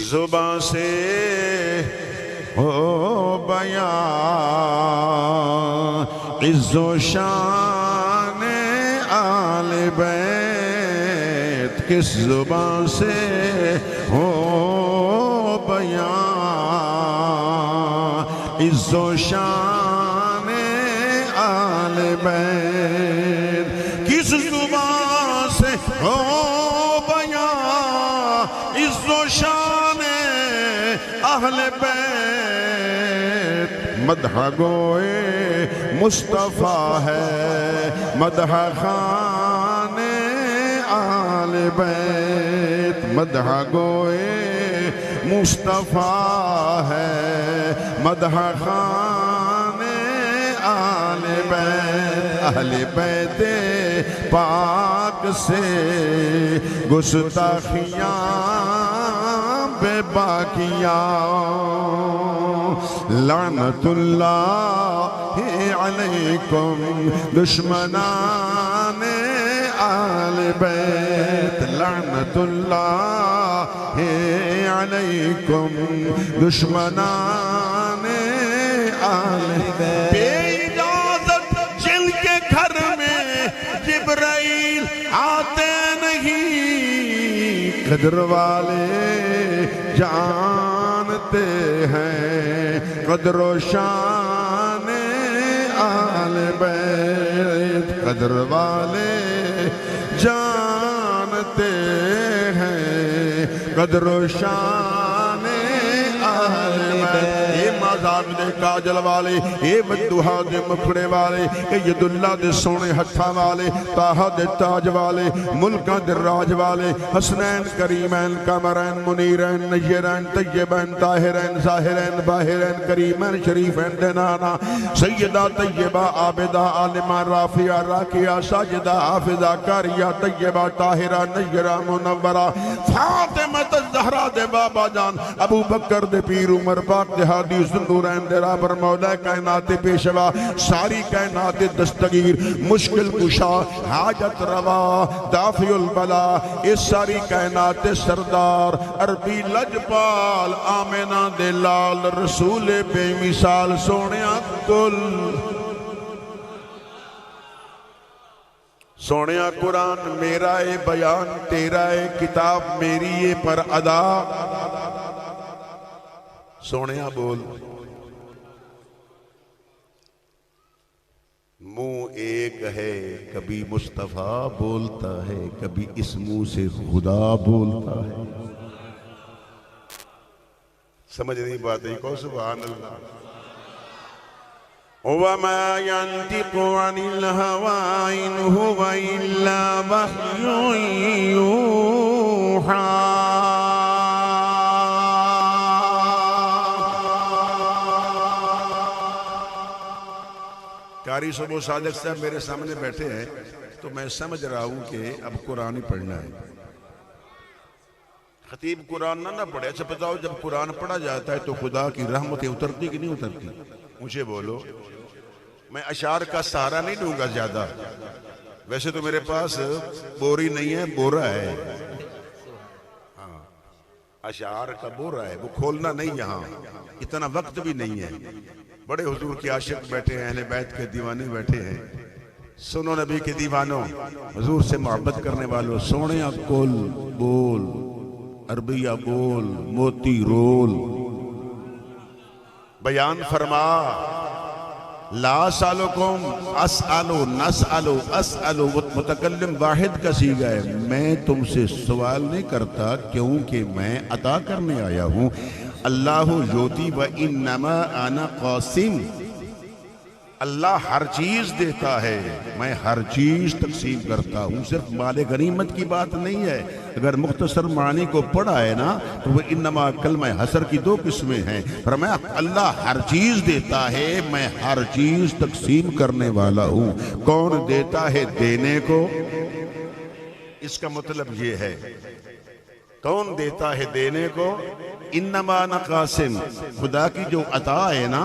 زبان سے ہو بیان عز و شان آل بیت، کس زبان سے ہو بیان عز و شان آل بیت، کس زبان سے ہو بیان عز و شان اہل بیت۔ مدح گوئے مصطفیٰ ہے، مدح خان آل بیت، مدح گوئے مصطفیٰ ہے، مدح خان آل بیت۔ اہل بیت پاک سے گستاخیاں بے باقیاں، لعنت اللہ علیکم دشمنان آل بیت، لعنت اللہ علیکم دشمنان آل بیت۔ بے اجازت جن کے گھر میں جبرائیل آتے نہیں، قدر والے جانتے ہیں قدر و شان آل بیت، قدر والے جانتے ہیں قدر و شان آل بیت۔ اے مازاق دے کاجل والے، اے بدوہا دے مکھڑے والے، اے ید اللہ دے سونے ہتھا والے، تاہا دے تاج والے، ملکہ دے راج والے، حسنین کریمین کامرین منیرین نیرین طیبین طاہرین ظاہرین باہرین کریمین شریفین دینانا، سیدہ طیبہ عابدہ عالمہ رافعہ راکعہ ساجدہ حافظہ کاریہ طیبہ طاہرہ نیرہ منورہ، فاطمہ الزہرا دے بابا جان، ابو بکر دے پیر عمر پاک دے ہادی نورین دے رابر مولا کائنات پیشوا، ساری کائنات دستگیر، مشکل کشا، حاجت روا، دافع البلا، اس ساری کائنات سردار، عربی لجپال، آمینہ دے لال، رسول بے مثال سونیا کل، سونیا قرآن میرا اے بیان تیرا اے کتاب میری اے پر ادا، سونیا بول۔ منہ ایک ہے، کبھی مصطفیٰ بولتا ہے، کبھی اس منہ سے خدا بولتا ہے۔ سمجھ نہیں بات ہے کو سبحان اللہ۔ وَمَا يَنْتِقُ عَنِ الْهَوَىٰ إِنْ هُوَ إِلَّا وَحْيٌ يُوحَىٰ۔ قاری صاحب و صادق صاحب میرے سامنے بیٹھے ہیں تو میں سمجھ رہا ہوں کہ اب قرآن ہی پڑھنا ہے۔ خطیب قرآن نہ پڑھے، اچھا بتاؤ جب قرآن پڑھا جاتا ہے تو خدا کی رحمتیں اترتی کہ نہیں اترتی؟ مجھے بولو، میں اشعار کا سہارا نہیں دوں گا زیادہ، ویسے تو میرے پاس بوری نہیں ہے، بورا ہے، ہاں اشعار کا بورا ہے، وہ کھولنا نہیں، یہاں اتنا وقت بھی نہیں ہے۔ بڑے حضور کے عاشق بیٹھے ہیں، اہل بیت کے دیوانے بیٹھے ہیں، سنو نبی کے دیوانوں، حضور سے محبت کرنے والوں، سونیا کل بول، عربیہ بول، موتی رول، بیان فرما، لا سالکم اسالو نسالو اسالو، متکلم واحد کا صیغہ ہے، میں تم سے سوال نہیں کرتا کیونکہ میں عطا کرنے آیا ہوں۔ اللہ یوتی و انما انا قاسم، اللہ ہر چیز دیتا ہے، میں ہر چیز تقسیم کرتا ہوں، صرف مال غنیمت کی بات نہیں ہے۔ اگر مختصر معنی کو پڑھا ہے نا تو وہ انما کلمہ حسر کی دو قسمیں ہیں، فرمایا اللہ ہر چیز دیتا ہے، میں ہر چیز تقسیم کرنے والا ہوں۔ کون دیتا ہے دینے کو؟ اس کا مطلب یہ ہے کون دیتا ہے دینے کو؟ انما انا قاسم، خدا کی جو عطا ہے نا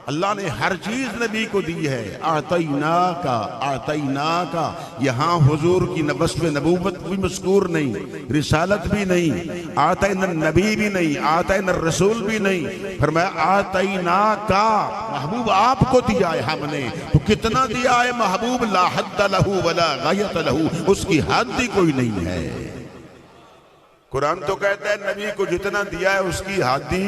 اللہ نے ہر چیز نبی کو دی ہے. اعطینا کا یہاں حضور کی وصف نبوت بھی مذکور نہیں، رسالت بھی نہیں، اعطینا النبی بھی نہیں، اعطینا الرسول بھی نہیں. فرمایا اعطینا کا، محبوب آپ کو دیا ہے ہم نے. تو کتنا دیا ہے محبوب؟ لا حد لہ ولا غایۃ لہ، اس کی حد ہی کوئی نہیں ہے. قرآن تو کہتا ہے نبی کو جتنا دیا ہے اس کی حد ہی.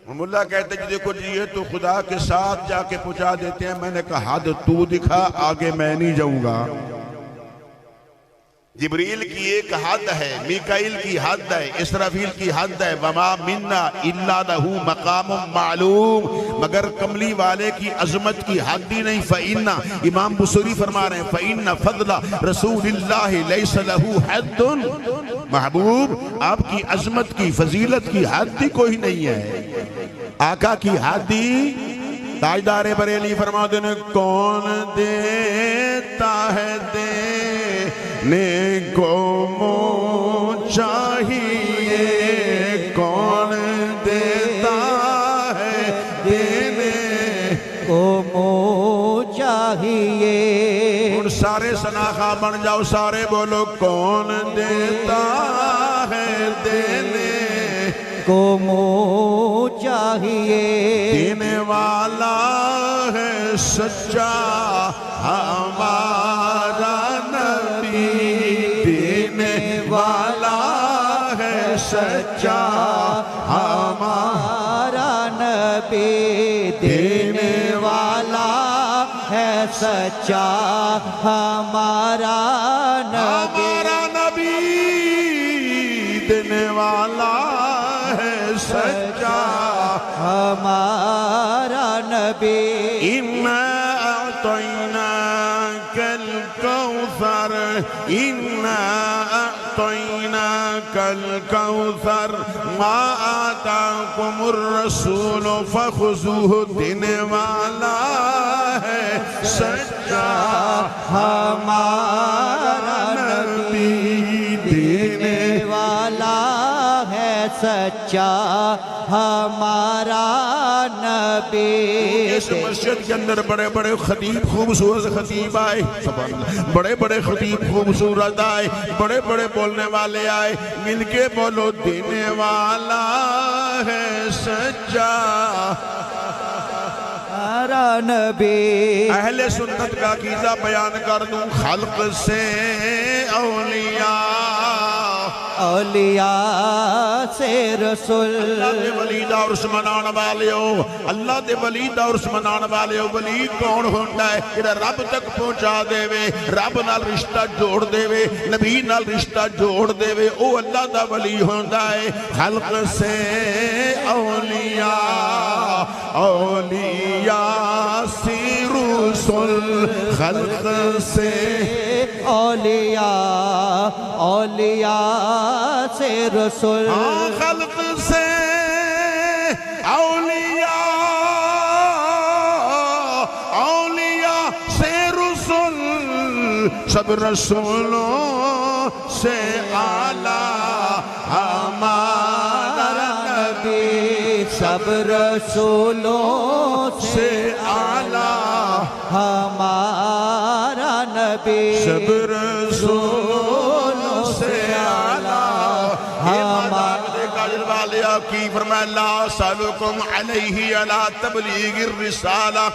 ملا کہتے ہیں دیکھو جی یہ تو خدا کے ساتھ جا کے پہنچا دیتے ہیں. میں نے کہا حد تو دکھا، آگے میں نہیں جاؤں گا. جبریل کی ایک حد ہے، میکائیل کی حد ہے، اسرافیل کی حد ہے. وما منا الا لہ مقام معلوم، مگر کملی والے کی عظمت کی حد ہی نہیں. فإن امام بصری فرما رہے ہیں فإن فضل رسول اللہ لیس لہ حد. محبوب آپ کی عظمت کی فضیلت کی حد ہی کوئی نہیں ہے. آقا کی حد ہی. تاجدار بریلی فرما دینے کون دیتا ہے دینے کو منہ چاہیے، کون دیتا ہے دینے کو منہ چاہیے. ان سارے سناخہ بن جاؤ، سارے بولو کون دیتا ہے دینے کو منہ چاہیے. دینے والا ہے سچا ہمارا نبی، دینے والا ہے سچا ہمارا نبی، دینے والا ہے سچا ہمارا نبی. ہمارا نبی دینے والا ہے سچا ہمارا نبی. اِنَّا أَعْطَيْنَاكَ الْكَوْثَرَ اِنَّا أَعْطَيْنَاكَ الْكَوْثَرَ مَا آتَاكُمُ الرَّسُولُ فَخُذُوهُ. دینے والا ہے سچا ہمارا نبی، دینے والا ہے سچا ہمارا نبی. اس مسجد کے اندر بڑے بڑے خطیب خوبصورت خطیب آئے، بڑے بڑے خطیب خوبصورت آئے، بڑے بڑے بولنے والے آئے. مل کے بولو دینے والا ہے سچا ہمارا نبی. اہل سنت کا عقیدہ بیان کر دوں. خلق سے اولیاء، اولیاء سے رسول. اللہ دے ولی دا عرس منان والے ہو، اللہ دے ولی دا عرس منان والے ہو. ولی کون ہوتا ہے؟ جڑا رب تک پہنچا دے وے، رب نال رشتہ جوڑ دے وے، نبی نال رشتہ جوڑ دے وے، او اللہ دا ولی ہوتا ہے. خلق سے اولیاء، اولیاء سے رسول. خلق سے اولیاء، اولیاء سے رسول. خلق سے اولیاء، اولیاء سے رسول. سب رسولوں سے اعلیٰ ہمارا نبی، سب رسولوں سے اعلیٰ ہمارا نبی. سب رسولوں سے اعلیٰ ہمارا کاجل والے کی فرمایا لا سالکم علیہ علی تبلیغ الرسالہ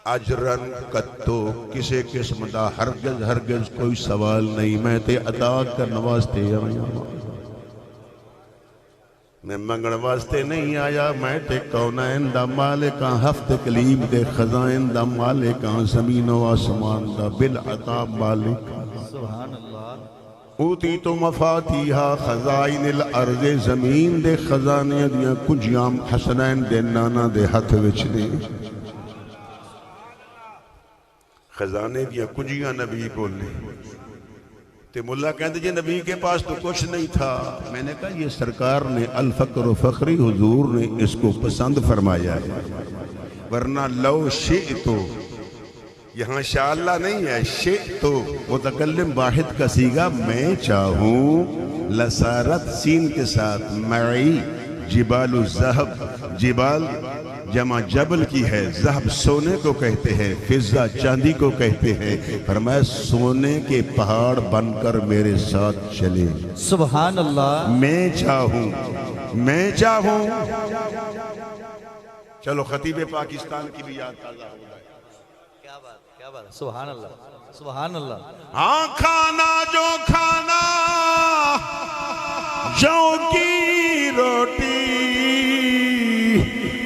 اجرن کتو. کسے قسم دا ہرگز ہرگز کوئی سوال نہیں. میں تے عطا کرن واسطے آیا، میں منگن واسطے نہیں آیا. میں تے کونین دا مالکاں، ہفت کلیم دے خزائن دا مالکاں، زمین و آسمان دا بالعطا مالک. سبحان اللہ. اوتی تو مفاتیحا خزائن الارض، زمین دے خزانے دیاں کنجیاں حسنین دے نانا دے ہاتھ وچ نے. خزانے دیاں کنجیاں نبی بولنے. تے ملا کہتے جی نبی کے پاس تو کچھ نہیں تھا. میں نے کہا یہ سرکار نے الفقر و فخری حضور نے اس کو پسند فرمایا ہے. ورنہ لو شئتو، یہاں شاءاللہ نہیں ہے، شئتو متکلم واحد کا سیغہ میں چاہوں. لسارت سین کے ساتھ معی جبال الذہب، جبال جمع جبل کی ہے، ذہب سونے کو کہتے ہیں، فضہ چاندی کو کہتے ہیں۔ فرمایا سونے کے پہاڑ بن کر میرے ساتھ چلے۔ سبحان اللہ۔ میں چاہوں چلو خطیب پاکستان کی بھی یاد تازہ ہو جائے۔ کیا بات، کیا بات، سبحان اللہ، سبحان اللہ۔ ہاں کھانا جو کی روٹی،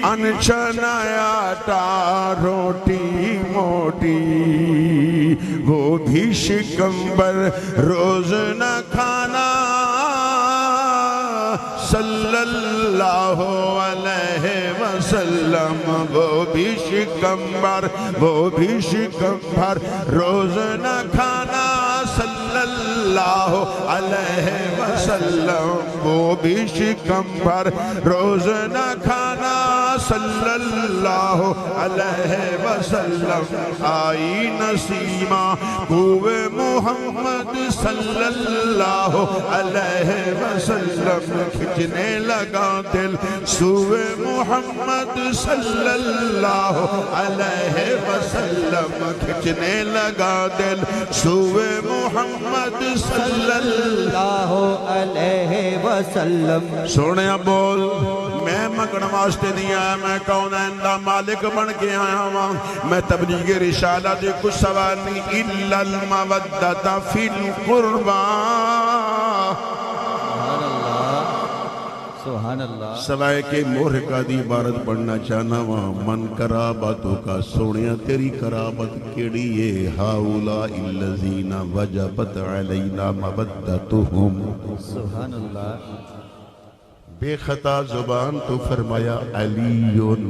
انچن آٹا روٹی موٹی، وہ بھی شکمبر روز نہ کھانا، صلی اللہ علیہ وسلم۔ وہ بھی شکمبر روز نہ کھانا، صلی اللہ علیہ وسلم۔ وہ بھی شکمبر روز نہ کھانا، صلی اللہ علیہ وسلم۔ آئی نسیمہ کوئے محمد، صلی اللہ علیہ وسلم۔ کھچنے لگا دل سوئے محمد، صلی اللہ علیہ وسلم۔ کھچنے لگا دل سوئے محمد، صلی اللہ علیہ وسلم۔ سونے بول، میں مگن واسطے نہیں آیا، میں کونین دا مالک بن کے آیا ہوں۔ میں تبلیغ رسالہ دے کچھ سوال نہیں، الا المودۃ فی القربى۔ سبحان اللہ۔ سوائے کے مورکہ دی عبارت پڑھنا چاہنا وہاں، من قرابتوں کا سوڑیاں تیری قرابت کیڑی ہے، ہاؤلاء الذین وجبت علینا مودتہم۔ سبحان اللہ۔ بے خطا زبان تو فرمایا علیون۔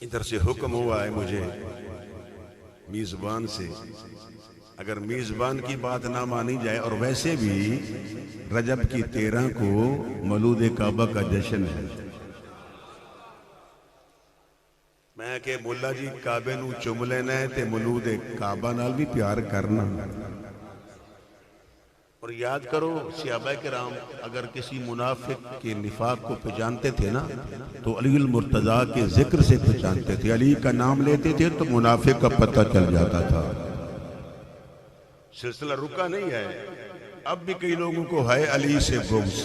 ادھر سے حکم ہوا ہے مجھے میزبان سے، اگر میزبان کی بات نہ مانی جائے، اور ویسے بھی رجب کی 13 کو مولود کعبہ کا جشن ہے، میں کہ مولا جی کعبے نو چوم لینا ہے تے مولود کعبہ نال بھی پیار کرنا۔ اور یاد کرو صحابہ کرام اگر کسی منافق کے نفاق کو پہچانتے تھے نا تو علی المرتضیٰ کے ذکر سے پہچانتے تھے، علی کا نام لیتے تھے تو منافق کا پتہ چل جاتا تھا۔ سلسلہ رکا نہیں ہے، اب بھی کئی لوگوں کو ہے علی سے بغض۔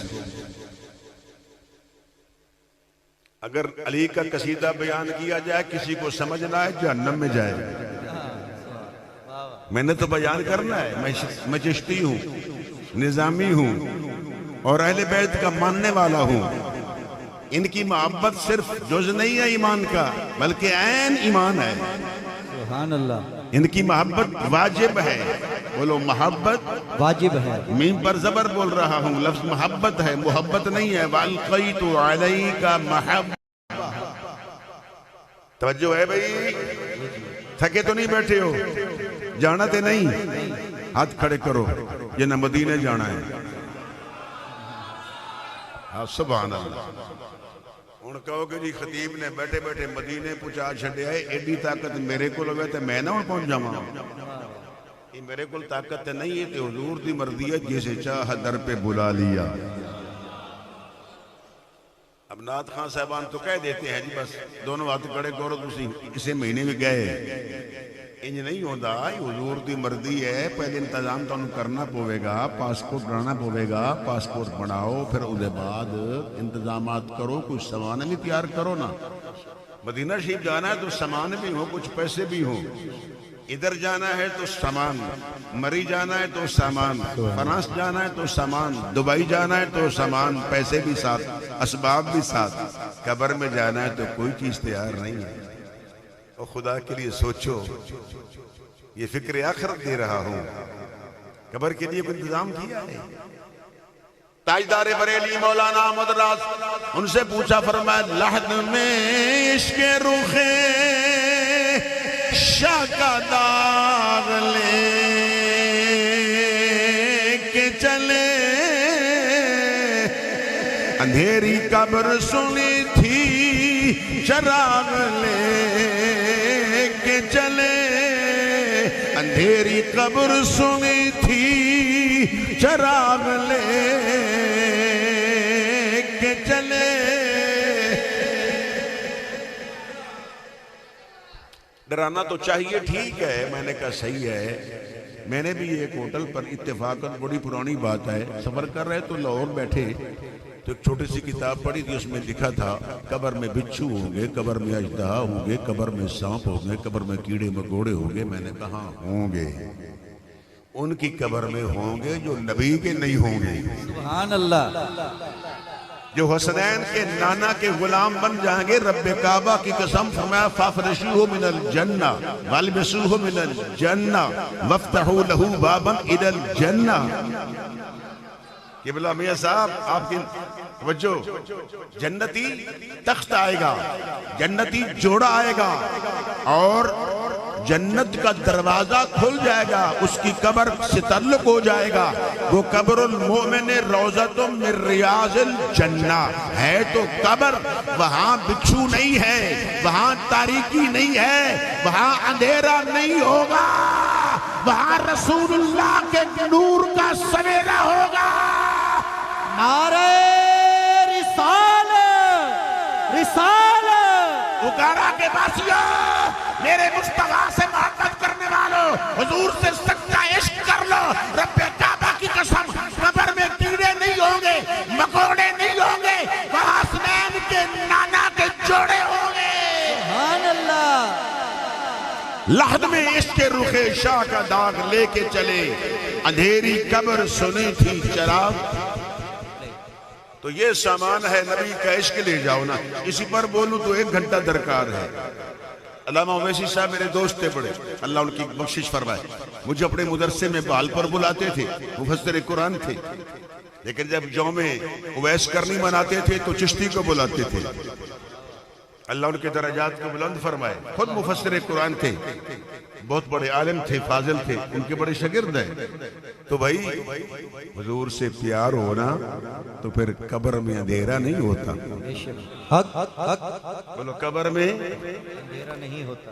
اگر علی کا قصیدہ بیان کیا جائے کسی کو سمجھنا ہے جہنم میں جائے۔ میں نے تو بیان کرنا ہے، میں چشتی ہوں، نظامی ہوں اور اہل بیت کا ماننے والا ہوں۔ ان کی محبت صرف جز نہیں ہے ایمان کا بلکہ عین ایمان ہے۔ سبحان اللہ۔ ان کی محبت واجب ہے، بولو محبت واجب ہے۔ میم پر زبر بول رہا ہوں، لفظ محبت ہے، محبت نہیں ہے۔ وَأَلْقَيْتُ عَلَيْكَ مَحَبَّةً۔ توجہ ہے بھئی، تھکے تو نہیں بیٹھے ہو، جانا تے نہیں، ہاتھ کھڑے کرو، یہ نہ مدینے جانا ہے۔ سبحان اللہ۔ ہن کہو کہ جی خطیب نے بیٹھے بیٹھے مدینے پہنچا چھڈیا ہے، ایڈی طاقت میرے کول ہوئے تے میں نہ پہنچ جاواں۔ یہ میرے کول طاقت نہیں ہے تے حضور دی مرضی ہے، جسے چاہ در پہ بلا لیا۔ اب نعت خان صاحبان تو کہہ دیتے ہیں جی بس دونوں ہاتھ کھڑے کرو، تسی اسے مہینے میں گئے، انج نہیں ہوتا، حضور دی مرضی ہے۔ پہلے انتظام تو کرنا پوے گا، پاسپورٹ بنانا پوے گا، پاسپورٹ بناؤ، پھر اس کے بعد انتظامات کرو، کچھ سامان بھی تیار کرو نا۔ مدینہ شریف جانا ہے تو سامان بھی ہو، کچھ پیسے بھی ہوں۔ ادھر جانا ہے تو سامان، مری جانا ہے تو سامان، فرانس جانا ہے تو سامان، دبئی جانا ہے تو سامان، پیسے بھی ساتھ، اسباب بھی ساتھ۔ قبر میں جانا ہے تو کوئی چیز تیار نہیں ہے۔ اور خدا کے لیے سوچو، یہ فکر آخرت دے رہا ہوں، قبر کے لیے کوئی انتظام کیا ہے؟ تاجدار بریلی مولانا احمد راز ان سے پوچھا، فرمایا لحد میں عشق رخ شاہ کا داغ لے کے چلے، اندھیری قبر سنی تھی چراغ لے کے چلے، اندھیری قبر سنی تھی چراغ لے چلے ڈرانا تو چاہیے، ٹھیک ہے، میں نے کہا صحیح ہے۔ میں نے بھی ایک ہوٹل پر اتفاقاً، بڑی پرانی بات ہے، سفر کر رہے تو لاہور بیٹھے تو ایک چھوٹی سی کتاب پڑھی تھی، اس میں لکھا تھا قبر میں بچھو ہوں گے، قبر میں اژدہا ہوں گے، قبر میں سانپ ہوں گے، قبر میں کیڑے مکوڑے ہوں گے۔ میں نے کہا ہوں گے، ان کی قبر میں ہوں گے جو نبی کے نہیں ہوں گے، سبحان اللہ، جو حسنین کے نانا کے غلام بن جائیں گے۔ رب کعبہ کی قسم فرمایا فافرشوہ من الجنہ والبسوہ من الجنہ وفتحوا لہ بابا الی الجنہ۔ قبلہ میاں صاحب آپ کی توجہ، جنتی تخت آئے گا، جنتی جوڑا آئے گا اور جنت کا دروازہ کھل جائے گا، اس کی قبر سے تعلق ہو جائے گا۔ وہ قبر المؤمن روضۃ من ریاض الجنہ ہے تو قبر، وہاں بچھو نہیں ہے، وہاں تاریکی نہیں ہے، وہاں اندھیرا نہیں ہوگا، وہاں رسول اللہ کے نور کا سویرا ہوگا۔ نعرہ رسالت، رسالت، اکارا کے باسیوں، میرے مصطفیٰ سے محبت کرنے والوں، حضور سے سچا عشق کر لو۔ رب کعبہ کی قسم، قبر میں کیڑے نہیں ہوں گے، مکوڑے نہیں ہوں گے، وہاں حسنین کے نانا کے جوڑے ہوں گے۔ سبحان اللہ، لحد میں عشق رخ شاہ کا داغ لے کے چلے، اندھیری قبر سنی تھی چراغ۔ تو یہ سامان ہے نبی کا عشق، لے جاؤ نا، اسی پر بولوں تو 1 گھنٹہ درکار ہے۔ علامہ اویسی صاحب میرے دوست تھے بڑے، اللہ ان کی بخشش فرمائے، مجھے اپنے مدرسے میں بال پر بلاتے تھے، مفسر قرآن تھے، لیکن جب یوم اویس کرنی مناتے تھے تو چشتی کو بلاتے تھے۔ اللہ ان کے درجات کو بلند فرمائے، خود مفسر قرآن تھے، بہت بڑے عالم تھے، فاضل تھے، ان کے بڑے شاگرد ہیں۔ تو بھائی حضور سے پیار ہونا تو پھر قبر میں اندھیرا نہیں ہوتا، حق حق حق، بولو قبر میں اندھیرا نہیں ہوتا۔